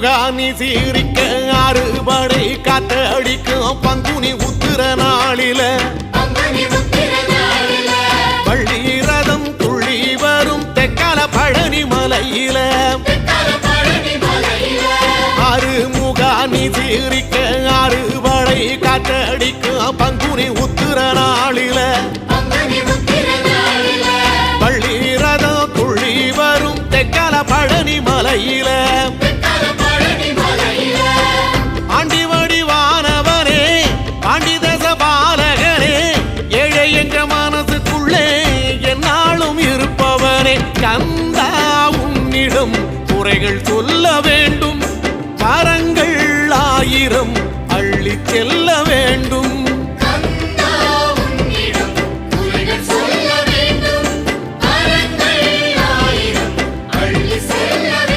முகானி சீரிக்க அறுபடை காத்தடிக்கும் பங்குனி உத்திர நாளில பள்ளி ரதம் துள்ளி வரும் தெக்கால பழனி மலையில முகானி சீரிக்க அறுபடை காத்தடிக்கும் பங்குனி உத்திர நாளில பள்ளி ரதம் துள்ளி வரும் தெக்கால பழனி மலையில ஆண்டி வடிவானவனே பாண்டிதச பாலகனே ஏழை என்ற மனசுக்குள்ளே என்னாலும் இருப்பவனே கந்தா உன்னிடம் குறைகள் சொல்ல வேண்டும் வரங்கள் 1000 அள்ளி செல்ல வேண்டும்.